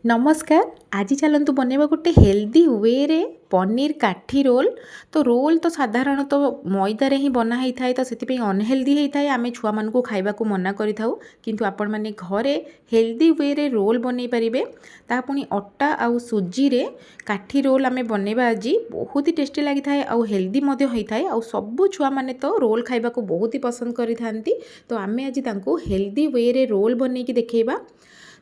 नमस्कार। आज चलतु बनैबा गोटे हेल्दी वे रे पनीर काठी रोल। तो रोल तो साधारणतः मैदार ही बना होता है, तो से अनहेल्दी होता है। आम छुआ मान खाइबा मना करूँ, किंतु आपण मैंने घरे हेल्दी वे रे रोल बनई पारे। ता पुणी अटा आउ सुजी रे काठी रोल आम बनैबा आज बहुत ही टेस्टी लगी था आउ हेल्दी होता है। आउ सबू छुआ मैंने तो रोल खाइबा बहुत ही पसंद करी। तो आम आज हेल्दी वे रे रोल बनईकी देखा।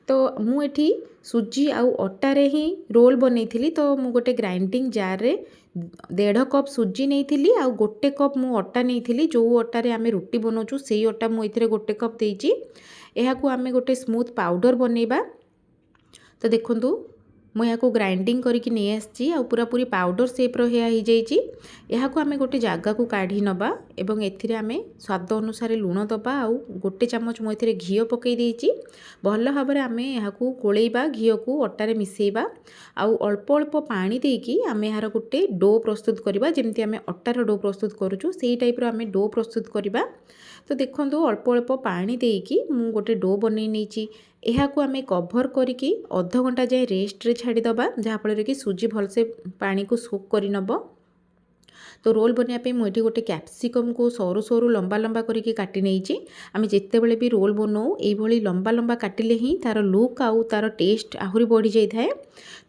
तो मुझे सुजी आउ अटारे ही रोल बनई। तो मु गोटे ग्राइंडिंग जार रे 1.5 कप सुजी नहीं आउ गोटे कप मु अटा नहीं। जो अटारे आम रुटी बनाऊँ से अटा मुझे गोटे कप देती। यह आम गोटे स्मूथ पाउडर बनैबा। तो देखु मुझे ग्राइंडिंग करके नहीं आसी पूरा पूरी पाउडर सेप्र हो जाइए। यह आम गोटे जगह को काढ़ी नबा एवं एथिरे आम स्वाद अनुसार लुण दबा आउ गोटे चामच मुझे घी पकई देइछि। भल भाव में आम यहाँ गोलेबा घी को अटारे मिसेबा आउ अल्प अल्प पानी देकी आम यार गोटे डो प्रस्तुत करवा। जमती आम अटार डो प्रस्तुत करुचु से टाइप्र आम डो प्रस्तुत करवा। तो देखो अल्प अल्प पानी देकी मु गोटे डो बन नहीं। यह आम कभर करके अध घंटा जाए रेस्ट रे छाड़ीदबा, जहाँफल कि सुजी भलसे पानी को सोक कर नब। तो रोल बनवाई मुझे गोटे कैप्सिकम को सरू सरू लंबा लंबा करके काटी नहीं। आम जिते बड़े भी रोल बनाऊ ये लंबा लंबा काटिले ही तार लुक आउ तार टेस्ट आहरी बढ़ी जाए।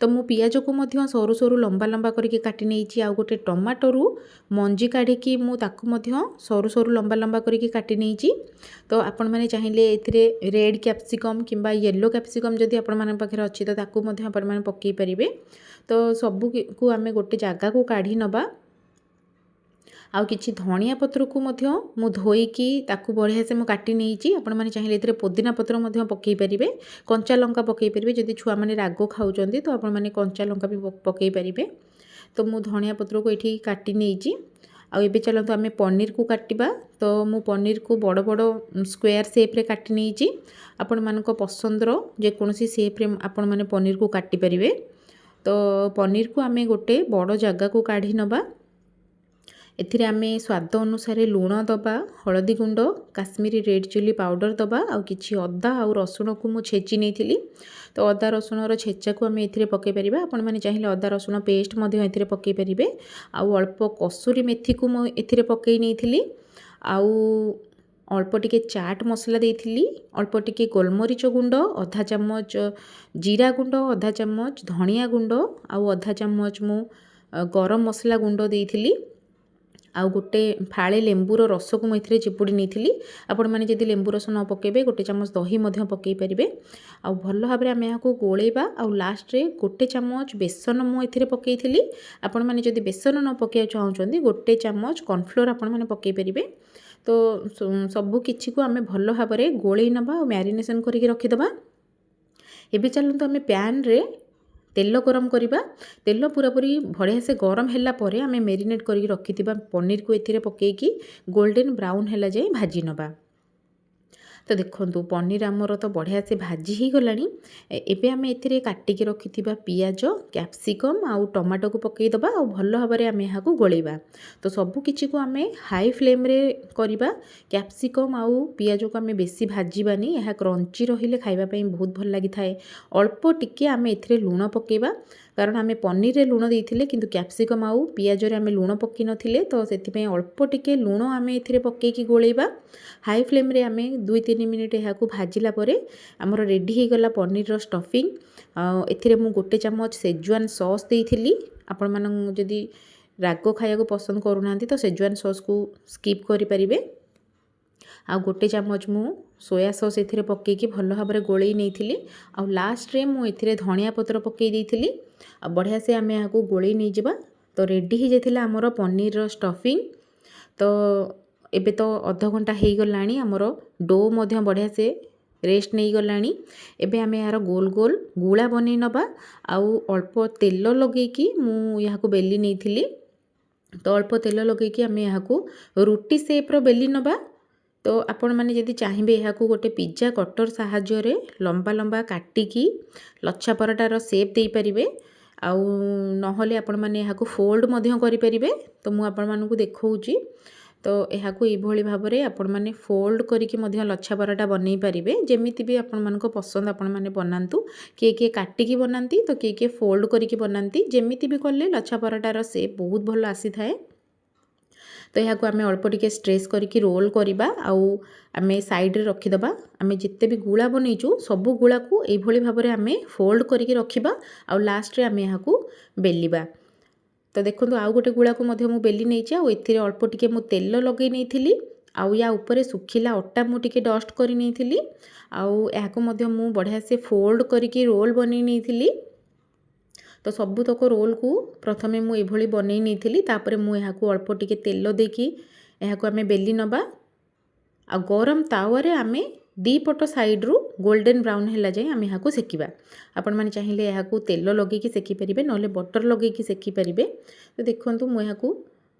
तो मु पियाज को मध्य सरू सरू लंबा लंबा करके काटी नहीं। आउ गोटे टमाटोरू मंजी काढ़ी मुझे सरू सरू लंबा लंबा करके काटी नहीं। तो आपण मैंने चाहिए ए रेड कैप्सिकम किंबा येलो कैप्सिकम जदि आपण मान पाखे अच्छी तो आपण मैंने पकई पारे। तो सबू को आम गोटे जगह को काढ़ी नबा। आउ किछि धनिया पत्र को मध्य मु धोईकी ताकू बढ़िया से मुझे काटी नहीं। आपण मैंने चाहिए ए पुदीना पत्र मध्य पकई पारे, कंचा लंका पकई पारे। जदि छुआ मैंने राग खाऊँ तो आपण मैंने कंचा लंका भी पकई पारे। तो मु धनिया पत्र को ये काटी नहीं। आउ चलते आम पनीर को काटिबा। तो मु पनीर को बड़ बड़ स्क्वायर सेप्रे काटी नहीं। आपण मानक पसंदर जेकोसी सेप्रे आपण मैंने पनीर को काटी पारे। तो पनीर को आम गोटे बड़ जगह को काढ़ी नबा। एथिरे आम स्वाद अनुसार लुण दबा, हलदी गुंड, काश्मीरी रेड चिली पाउडर दबा आउ किछि अदा आउ रसुण को मु छेची नहीं। तो अदा रसुण छेचा को आम एथिरे पकई पारिबा। आपण माने चाहिए अदा रसुण पेस्ट मध्य एथिरे पकई पारिबे। आउ अल्प कसूरी मेथी को मु एथिरे पकई नहीं। आउ अल्प टिके चाट मसला देइथिली, अल्प टिके गोलमरीच गुंड, आधा चामच जीरा गुंड, आधा चामच धनिया गुंड आउ आधा चामच मु गरम मसला गुंड देइथिली। आउ गोटे फाड़े लेंबूर रस को मुझे चिपुड़ी नहीं। आपण मैंने जब लेंबू रस न पकेबे गोटे चामच दही पकई पारे। आउ भल भाव में आम यहाँ गोलेबा। आउ लास्ट रे गोटे चामच बेसन मुझे पकई थी। आपण मैंने जब बेसन न पकड़ा चाहते गोटे चामच कॉर्नफ्लोर आपण मैंने पकई पारे। तो सबू किछि को आम भल भाव में गोले नबा और मैरिनेशन करके रखीदबा। एबे चलते आम पैन रे तेल गरम करवा। तेल पूरा पूरी बढ़िया से गरम है आम मेरिनेट करके रखी पनीर को एथिरे पकईकी गोल्डन ब्राउन है जाए भाजी नबा। तो देखो पनीर आमर तो बढ़िया से भाजी ही गलानी। एबे आम एथिरे काटिकी रखी पियाज, कैप्सिकम आउ टमाटो को पकईदबा और भल भाव में आम यहाँ गोलेबा। तो सबू किछि को आम हाई फ्लेम रे करवा। कैप्सिकम आउ पियाज को आम बेसी भाजबानी, यह क्रंची रहिले खाइबापी बहुत भल लगी थाए। अल्प टिके आम एथिरे लुण पकेबा, कारण आम पनीर रे लुण देइथिले किंतु कैप्सिकम आउ पियाज रे आम लुण पकई नथिले। तो सेथिपई अल्प टिके लुण आम एथिरे पकईकी गोलेबा। हाई फ्लेम रे आम 2-3 मिनिट यहाँ भाजिला परे आमर रेडी हो गला पनीर रो स्टफिंग। एथिरे मु गोटे चामच सेजुआन सॉस देइथिली। आपण मान जदि राग खाया पसंद करूना तो सेजुआन सॉस को स्किप करि परिबे। आ गोटे चामच मु सोया सॉस एथिरे पकईकी भल भाव में गोलई नहीं। आ लास्ट रे मु एथिरे धनिया पत्र पकई देइथिली। आ बढ़िया से आम यहाँ गोलई नहीं जिबा। तो रेडी हो जाइथिला आमर पनीर रो स्टफिंग। तो एबे तो अध घंटा हो गलानी आमर डो मध्य बढ़िया से रेस्ट नहीं गलानी। एबे आम यार गोल गोल गुला बनै नबा। आउ अल्प तेल लगेकी मु यहाँ बेली नहीं थी। तो अल्प तेल लगेकी आम यहाँ रुटी सेप्र बेली नबा। तो आपण मैंने जदि चाहिए यहाँ गोटे पिज्जा कटर साहाय्य लंबा लंबा काटिकी लच्छा पराटार सेप दे पारिबे। आउ नहले आपण मैंने यहाँ फोल्ड मध्य करि परिबे। तो मु आपण मानकु देखौची। तो यहाँ ये भाव में आपण मैंने फोल्ड करके लच्छा पराठा बनई पारे जमी भी आपण मान पसंद आपण मैंने बनातु किए किए काटिकी बनाती तो किए किए फोल्ड करके बनाती जमी भी कले लच्छा पराठार सेप बहुत भल आसी थाए। तो यहाँ आम अल्प टिके स्ट्रेस करके रोल करवा आम साइड रे रखीदबा आम जिते भी गुला बनईचु सबू गुला को यही भाव में आम फोल्ड करके रखा आउ लास्ट रे आम यहाँ बेलिबा। तो देखो आउ गोटे गुला को मु बेली नहीं आउ अल्प टिके मु तेल लगे नहीं आउ या ऊपर सुखिला अटा मुझे डस्ट कर नहीं आउ मु बढ़िया से फोल्ड करके रोल बनी नहीं। तो सबूतक रोल को प्रथमे मुझे ये बनई नहीं तापर मुझे अल्प टिके तेल देकी आम बेली नबा आ गरम तावारे आम दीपट साइड रु गोल्डन ब्राउन है जाए आम यहाँ सेकिबा। आपण मैंने चाहिए यहाँ तेल लगे सेकिपारे ना बटर लगे सेकिपारे। तो देखो मुझे यहाँ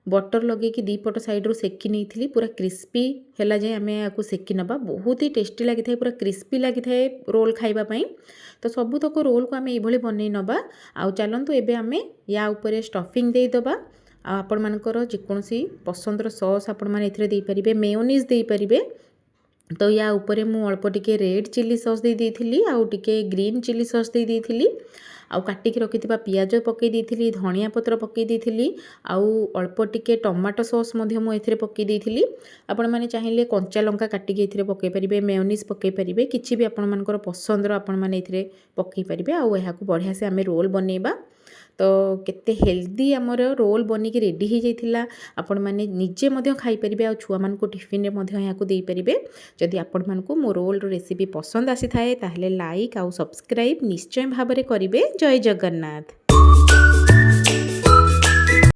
बटर लगे दीपट साइड रु सेकी नहीं पूरा क्रिस्पी है जाए आम यहाँ सेकी नबा बहुत ही टेस्टी लगी था पूरा क्रिस्पी लगी था रोल खाइबापी। तो सबूतक रोल को आम ये बनई नबा आउ चलतु एबे आम या ऊपर स्टफिंग देदबा आपण मानकर जेकोसी पसंदर सॉस आपण मैंने दे पारे मेयोनीज दे पारे। तो या ऊपर मु अल्प टिके रेड चिली सॉस दे देइथिली आउ टिके ग्रीन चिली सॉस दे देइथिली आउ काटिकी रखिथिबा पियाज पकई देइथिली धनिया पत्र पकई देइथिली आउ अल्प टिके टमाटो सॉस मध्य मु एथिरे पकई देइथिली। आपण माने चाहिए कंचा लंका काटिकी एथिरे पकई परिबे मेयोनीज पकई परिबे किछि भी आपण मानकर पसंदर आपण माने एथिरे पकई परिबे आउ एहाकु बढ़िया से आमे रोल बनेबा। तो केते हेल्दी आमर रोल बनिकी रेडी हो जाइथिला आपण माने निजे मध्य खाई परिबे आ छुआ मान को टिफिन रे मध्य यहाँ को दे परिबे। जदि आपण मान को मो रोल रेसिपी पसंद आसी थाए ताहले लाइक आउ सब्सक्राइब निश्चय भाबरे करिवे। जय जगन्नाथ।